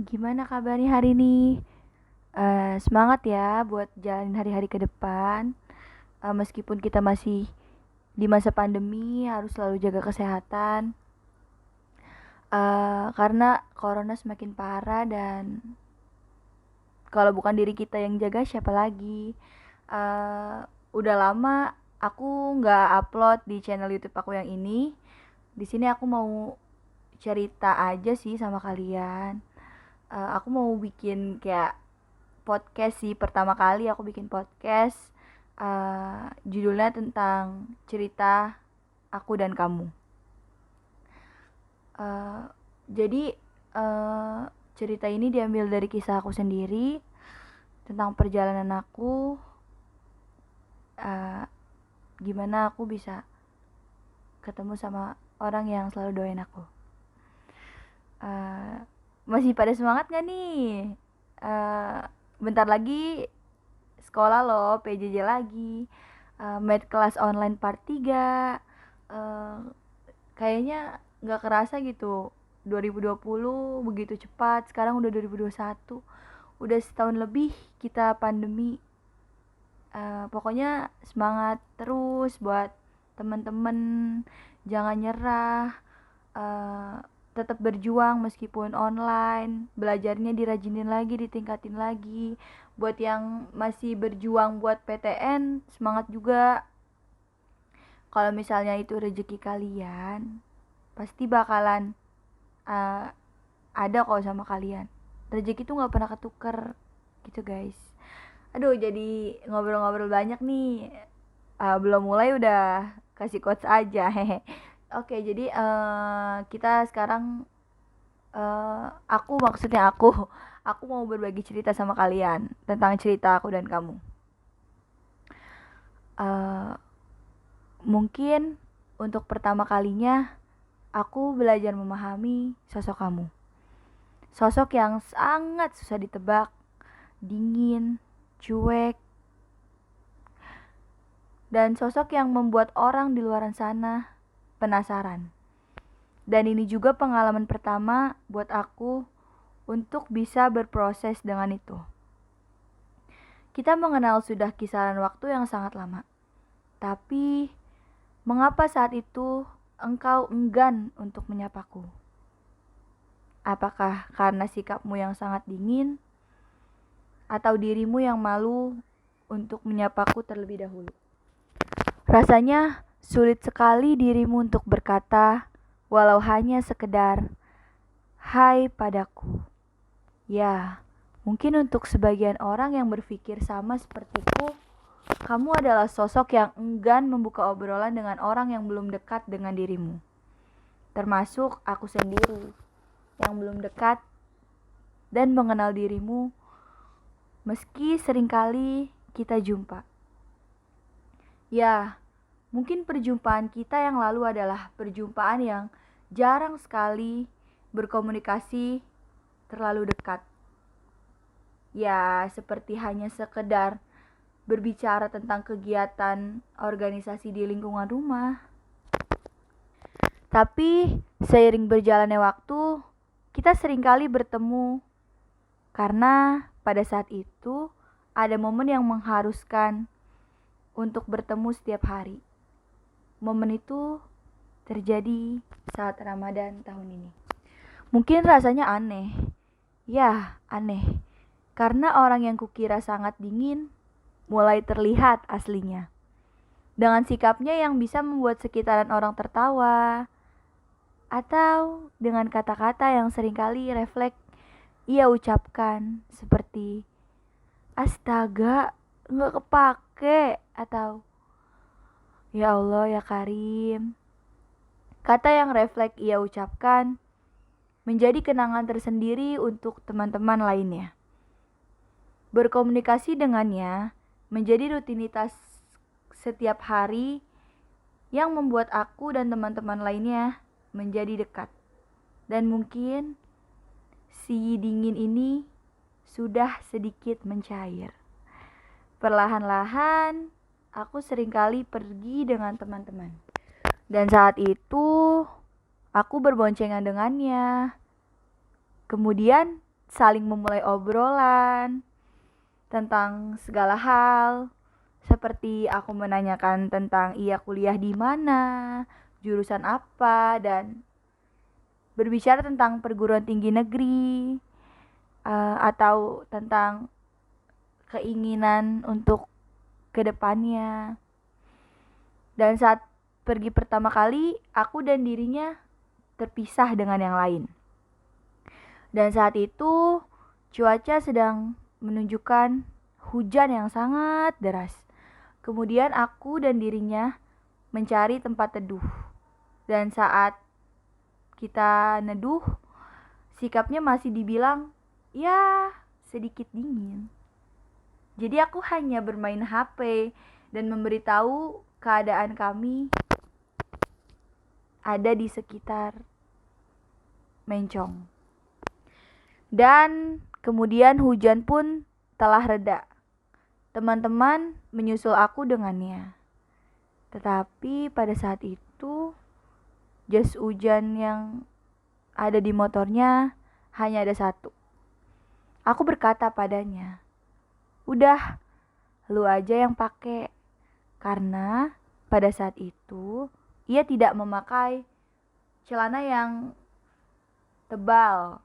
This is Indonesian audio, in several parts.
Gimana kabarnya hari ini? Semangat ya buat jalanin hari-hari ke depan. Meskipun kita masih di masa pandemi, harus selalu jaga kesehatan. Karena corona semakin parah dan kalau bukan diri kita yang jaga, siapa lagi? Eh, udah lama aku nggak upload di channel YouTube aku yang ini. Di sini aku mau cerita aja sih sama kalian. Aku mau bikin kayak podcast sih, pertama kali aku bikin podcast. Judulnya tentang cerita aku dan kamu. Uh, jadi uh, cerita ini diambil dari kisah aku sendiri tentang perjalanan aku, uh, gimana aku bisa ketemu sama orang yang selalu doain aku. uh, Masih pada semangat gak nih? Bentar lagi sekolah loh, PJJ lagi. Med kelas online part 3. Kayaknya nggak kerasa gitu, 2020 begitu cepat, sekarang udah 2021. Udah setahun lebih kita pandemi. Pokoknya semangat terus buat teman-teman, jangan nyerah. uh, Tetap berjuang meskipun online, belajarnya dirajinin lagi, ditingkatin lagi. Buat yang masih berjuang buat PTN, semangat juga. Kalau misalnya itu rezeki kalian, pasti bakalan uh, ada kok sama kalian. Rezeki tuh nggak pernah ketuker gitu guys. Aduh, jadi ngobrol-ngobrol banyak nih. Belum mulai udah kasih quotes aja. Hehe. Oke, jadi kita sekarang, aku mau berbagi cerita sama kalian tentang cerita aku dan kamu. Uh, Mungkin untuk pertama kalinya aku belajar memahami sosok kamu. Sosok yang sangat susah ditebak, dingin, cuek, dan sosok yang membuat orang di luar sana penasaran. Dan ini juga pengalaman pertama buat aku untuk bisa berproses dengan itu. Kita mengenal sudah kisaran waktu yang sangat lama. Tapi, mengapa saat itu engkau enggan untuk menyapaku? Apakah karena sikapmu yang sangat dingin, atau dirimu yang malu untuk menyapaku terlebih dahulu? Rasanya sulit sekali dirimu untuk berkata, walau hanya sekedar "Hai" padaku. Ya, mungkin untuk sebagian orang yang berpikir sama sepertiku, kamu adalah sosok yang enggan membuka obrolan dengan orang yang belum dekat dengan dirimu. Termasuk aku sendiri yang belum dekat dan mengenal dirimu meski seringkali kita jumpa. Ya, mungkin perjumpaan kita yang lalu adalah perjumpaan yang jarang sekali berkomunikasi terlalu dekat. Ya, seperti hanya sekedar berbicara tentang kegiatan organisasi di lingkungan rumah. Tapi seiring berjalannya waktu, kita seringkali bertemu karena pada saat itu ada momen yang mengharuskan untuk bertemu setiap hari. Momen itu terjadi saat Ramadan tahun ini. Mungkin rasanya aneh. Ya, aneh. Karena orang yang kukira sangat dingin mulai terlihat aslinya. Dengan sikapnya yang bisa membuat sekitaran orang tertawa, atau dengan kata-kata yang seringkali refleks ia ucapkan seperti astaga, nggak kepake, atau ya Allah ya Karim. Kata yang refleks ia ucapkan menjadi kenangan tersendiri untuk teman-teman lainnya. Berkomunikasi dengannya menjadi rutinitas setiap hari yang membuat aku dan teman-teman lainnya menjadi dekat. Dan mungkin si dingin ini sudah sedikit mencair. Perlahan-lahan aku seringkali pergi dengan teman-teman. Dan saat itu aku berboncengan dengannya. Kemudian saling memulai obrolan tentang segala hal. Seperti aku menanyakan tentang ia kuliah di mana, jurusan apa, dan berbicara tentang perguruan tinggi negeri, atau tentang keinginan untuk kedepannya. Dan saat pergi pertama kali, aku dan dirinya terpisah dengan yang lain. Dan saat itu, cuaca sedang menunjukkan hujan yang sangat deras. Kemudian aku dan dirinya mencari tempat teduh. Dan saat kita neduh, sikapnya masih dibilang, ya sedikit dingin. Jadi aku hanya bermain HP dan memberitahu keadaan kami ada di sekitar Mencong. Dan kemudian hujan pun telah reda. Teman-teman menyusul aku dengannya. Tetapi pada saat itu, jas hujan yang ada di motornya hanya ada satu. Aku berkata padanya, "Udah, lu aja yang pakai." Karena pada saat itu, ia tidak memakai celana yang tebal.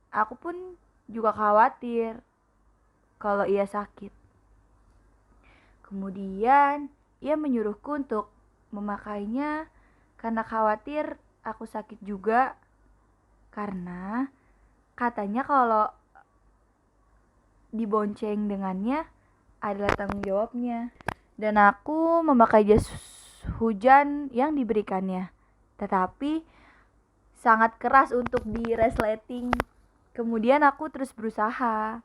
Aku pun juga khawatir kalau ia sakit. Kemudian ia menyuruhku untuk memakainya karena khawatir aku sakit juga. Karena katanya kalau dibonceng dengannya adalah tanggung jawabnya. Dan aku memakai jas hujan yang diberikannya. Tetapi sangat keras untuk di resleting. Kemudian aku terus berusaha.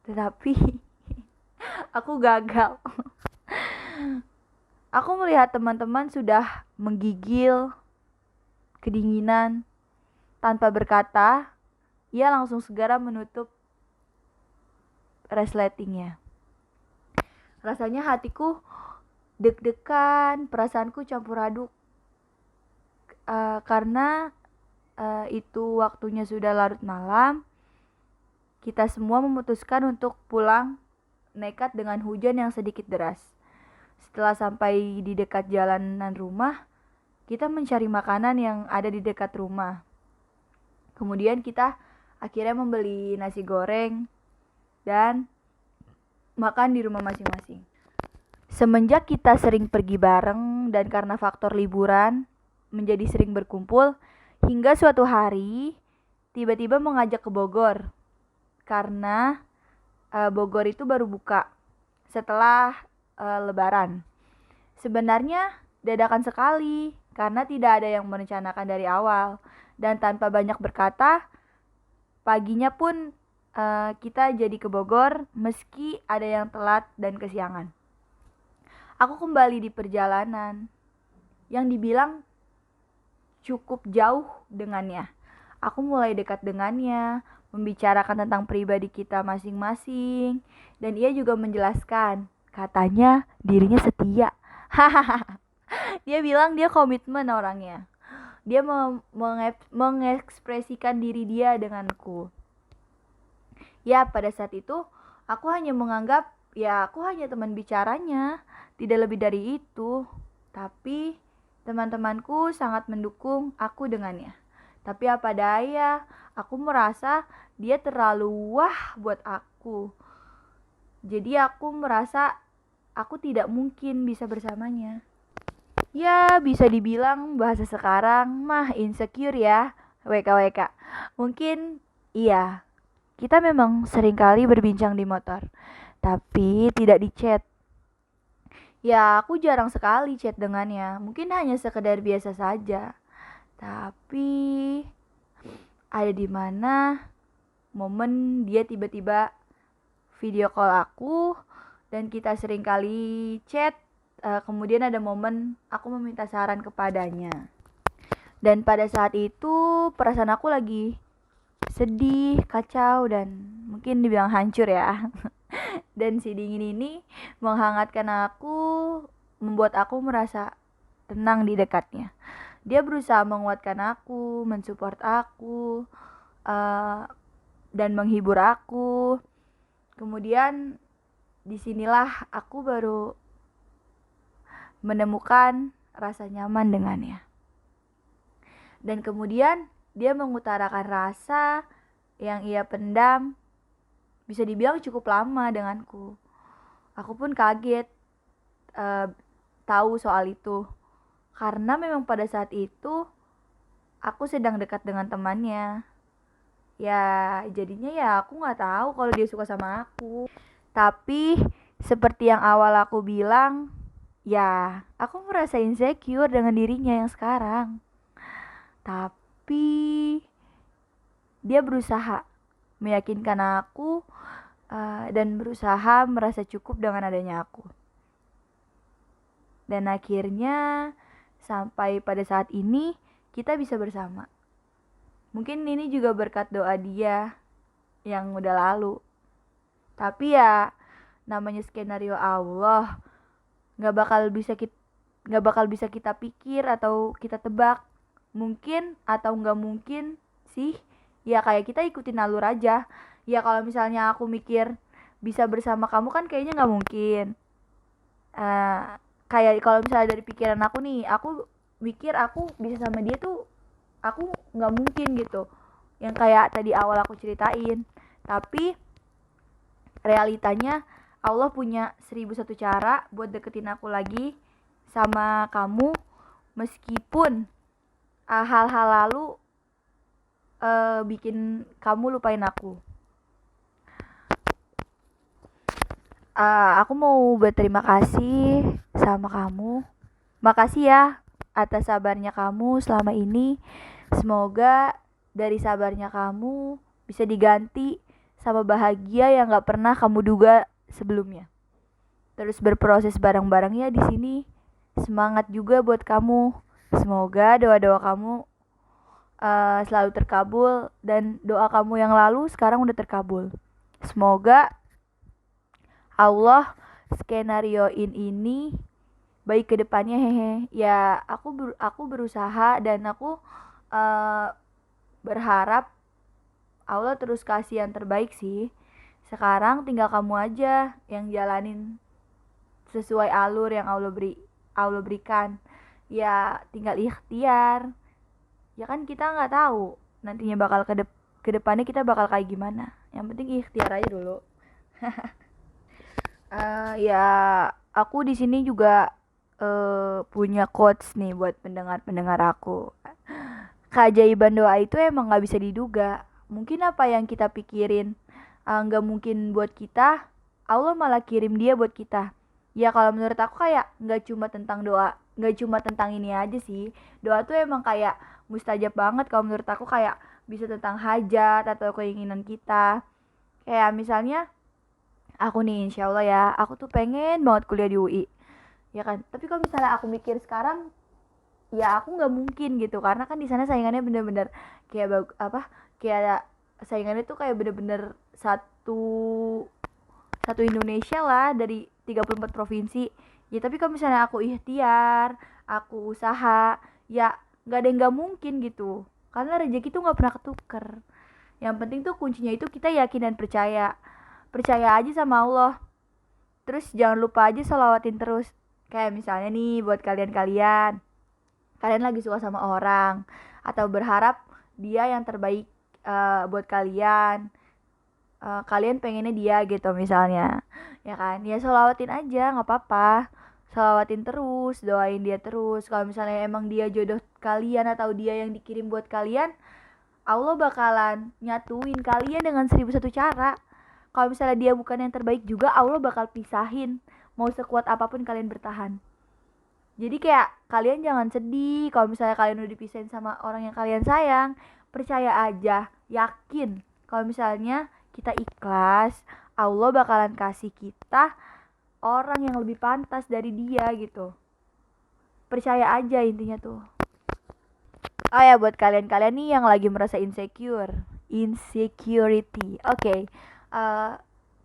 Tetapi aku gagal. Aku melihat teman-teman sudah menggigil kedinginan. Tanpa berkata, ia langsung segera menutup resletingnya. Rasanya hatiku deg-degan, perasaanku campur aduk. Karena itu waktunya sudah larut malam, kita semua memutuskan untuk pulang nekat dengan hujan yang sedikit deras. Setelah sampai di dekat jalanan rumah, kita mencari makanan yang ada di dekat rumah. Kemudian kita akhirnya membeli nasi goreng dan makan di rumah masing-masing. Semenjak kita sering pergi bareng dan karena faktor liburan menjadi sering berkumpul, hingga suatu hari tiba-tiba mengajak ke Bogor. Karena Bogor itu baru buka setelah Lebaran. Sebenarnya dadakan sekali karena tidak ada yang merencanakan dari awal. Dan tanpa banyak berkata, paginya pun kita jadi ke Bogor meski ada yang telat dan kesiangan. Aku kembali di perjalanan yang dibilang cukup jauh dengannya. Aku mulai dekat dengannya, membicarakan tentang pribadi kita masing-masing, dan ia juga menjelaskan, katanya dirinya setia. Dia bilang dia komitmen orangnya. Dia mengekspresikan diri dia denganku. Ya, pada saat itu aku hanya menganggap aku hanya teman bicaranya, tidak lebih dari itu. Tapi teman-temanku sangat mendukung aku dengannya. Tapi apa daya, aku merasa dia terlalu wah buat aku. Jadi aku merasa aku tidak mungkin bisa bersamanya. Ya, bisa dibilang bahasa sekarang mah insecure ya, WKWK. Mungkin iya, kita memang seringkali berbincang di motor, tapi tidak di chat. Ya, aku jarang sekali chat dengannya, mungkin hanya sekedar biasa saja. Tapi ada di mana momen dia tiba-tiba video call aku dan kita seringkali chat. Kemudian ada momen aku meminta saran kepadanya. Dan pada saat itu perasaan aku lagi sedih, kacau, dan mungkin dibilang hancur ya. Dan si dingin ini menghangatkan aku, membuat aku merasa tenang di dekatnya. Dia berusaha menguatkan aku, mensupport aku, dan menghibur aku. Kemudian disinilah aku baru menemukan rasa nyaman dengannya. Dan kemudian dia mengutarakan rasa yang ia pendam bisa dibilang cukup lama denganku. Aku pun kaget tahu soal itu. Karena memang pada saat itu aku sedang dekat dengan temannya. Ya jadinya ya aku gak tahu kalau dia suka sama aku. Tapi seperti yang awal aku bilang, ya aku merasa insecure dengan dirinya yang sekarang. Tapi dia berusaha meyakinkan aku dan berusaha merasa cukup dengan adanya aku. Dan akhirnya sampai pada saat ini kita bisa bersama. Mungkin ini juga berkat doa dia yang udah lalu. Tapi ya namanya skenario Allah, nggak bakal bisa kita pikir atau kita tebak. Mungkin atau nggak mungkin sih. Ya kayak kita ikutin alur aja. Ya kalau misalnya aku mikir bisa bersama kamu kan kayaknya nggak mungkin. Kayak kalau misalnya dari pikiran aku nih, aku mikir aku bisa sama dia tuh aku nggak mungkin gitu, yang kayak tadi awal aku ceritain. Tapi realitanya Allah punya 1001 cara buat deketin aku lagi sama kamu, meskipun hal-hal lalu bikin kamu lupain aku. Aku mau berterima kasih sama kamu. Makasih ya atas sabarnya kamu selama ini. Semoga dari sabarnya kamu bisa diganti sama bahagia yang gak pernah kamu duga sebelumnya. Terus berproses bareng-bareng ya di sini. Semangat juga buat kamu. Semoga doa-doa kamu selalu terkabul, dan doa kamu yang lalu sekarang udah terkabul. Semoga Allah skenarioin ini baik ke depannya, hehe. Ya aku berusaha dan aku berharap Allah terus kasih yang terbaik sih. Sekarang tinggal kamu aja yang jalanin sesuai alur yang Allah berikan. Ya tinggal ikhtiar. Ya kan kita nggak tahu nantinya bakal ke depannya kita bakal kayak gimana. Yang penting ikhtiar aja dulu. Ya aku di sini juga punya quotes nih buat pendengar aku. Keajaiban doa itu emang gak bisa diduga. Mungkin apa yang kita pikirin gak mungkin buat kita, Allah malah kirim dia buat kita. Ya kalau menurut aku kayak gak cuma tentang doa, gak cuma tentang ini aja sih. Doa tuh emang kayak mustajab banget kalau menurut aku, kayak bisa tentang hajat atau keinginan kita. Kayak misalnya aku nih, insya Allah ya, aku tuh pengen banget kuliah di UI, ya kan. Tapi kalau misalnya aku mikir sekarang, ya aku nggak mungkin gitu, karena kan di sana saingannya bener-bener kayak kayak saingannya tuh kayak bener-bener satu Indonesia lah, dari 34 provinsi. Ya tapi kalau misalnya aku ikhtiar, aku usaha, ya nggak ada yang nggak mungkin gitu, karena rezeki tuh nggak pernah ketuker. Yang penting tuh kuncinya itu kita yakin dan percaya aja sama Allah. Terus jangan lupa aja sholawatin terus. Kayak misalnya nih buat kalian lagi suka sama orang atau berharap dia yang terbaik buat kalian. Kalian pengennya dia gitu misalnya, ya kan. Ya sholawatin aja, nggak apa-apa. Sholawatin terus, doain dia terus. Kalau misalnya emang dia jodoh kalian atau dia yang dikirim buat kalian, Allah bakalan nyatuin kalian dengan 1001 cara. Kalau misalnya dia bukan yang terbaik juga, Allah bakal pisahin. Mau sekuat apapun kalian bertahan. Jadi kayak kalian jangan sedih kalau misalnya kalian udah dipisahin sama orang yang kalian sayang. Percaya aja, yakin kalau misalnya kita ikhlas, Allah bakalan kasih kita orang yang lebih pantas dari dia gitu. Percaya aja intinya tuh. Oh ya, buat kalian nih yang lagi merasa insecurity. Oke.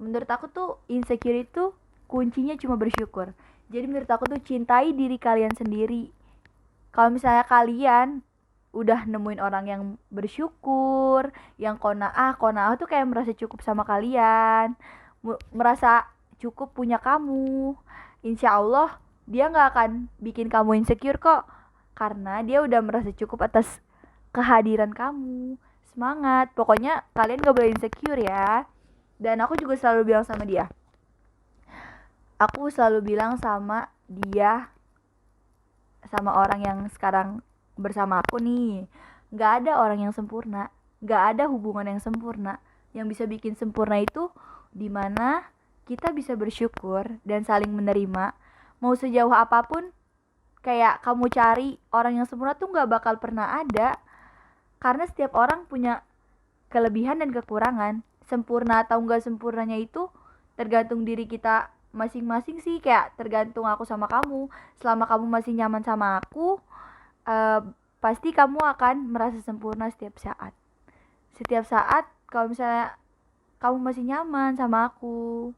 Menurut aku tuh insecure itu kuncinya cuma bersyukur. Jadi menurut aku tuh cintai diri kalian sendiri. Kalau misalnya kalian udah nemuin orang yang bersyukur, yang qanaah tuh kayak merasa cukup sama kalian, merasa cukup punya kamu. Insya Allah dia nggak akan bikin kamu insecure kok, karena dia udah merasa cukup atas kehadiran kamu. Semangat, pokoknya kalian gak boleh insecure ya. Dan aku juga selalu bilang sama dia, aku selalu bilang sama dia, sama orang yang sekarang bersama aku nih, gak ada orang yang sempurna, gak ada hubungan yang sempurna. Yang bisa bikin sempurna itu dimana kita bisa bersyukur dan saling menerima. Mau sejauh apapun kayak kamu cari orang yang sempurna tuh gak bakal pernah ada, karena setiap orang punya kelebihan dan kekurangan. Sempurna atau enggak sempurnanya itu tergantung diri kita masing-masing sih. Kayak tergantung aku sama kamu. Selama kamu masih nyaman sama aku, pasti kamu akan merasa sempurna setiap saat. Setiap saat kalau misalnya kamu masih nyaman sama aku,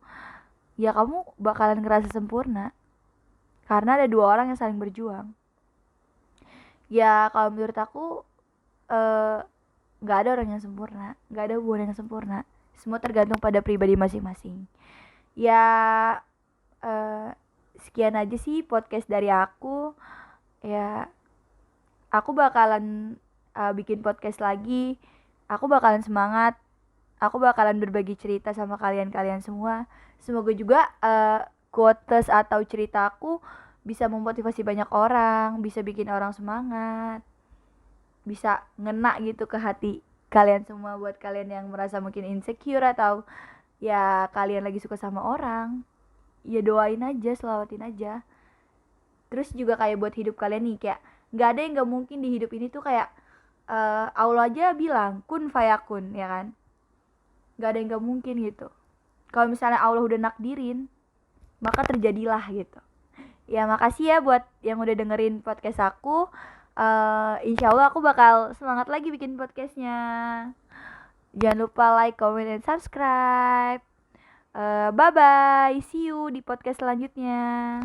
ya kamu bakalan ngerasa sempurna, karena ada dua orang yang saling berjuang. Ya kalau menurut aku gak ada orang yang sempurna, gak ada hubungan yang sempurna. Semua tergantung pada pribadi masing-masing. Ya sekian aja sih podcast dari aku. Ya aku bakalan bikin podcast lagi. Aku bakalan semangat. Aku bakalan berbagi cerita sama kalian-kalian semua. Semoga juga quotes atau ceritaku bisa memotivasi banyak orang, bisa bikin orang semangat, bisa ngena gitu ke hati kalian semua. Buat kalian yang merasa mungkin insecure atau ya kalian lagi suka sama orang, ya doain aja, selawatin aja. Terus juga kayak buat hidup kalian nih, kayak nggak ada yang nggak mungkin di hidup ini tuh. Kayak Allah aja bilang kun fayakun, ya kan? Nggak ada yang nggak mungkin gitu. Kalau misalnya Allah udah nakdirin, maka terjadilah gitu. Ya makasih ya buat yang udah dengerin podcast aku. Insya Allah aku bakal semangat lagi bikin podcastnya. Jangan lupa like, comment, dan subscribe. Bye bye, see you di podcast selanjutnya.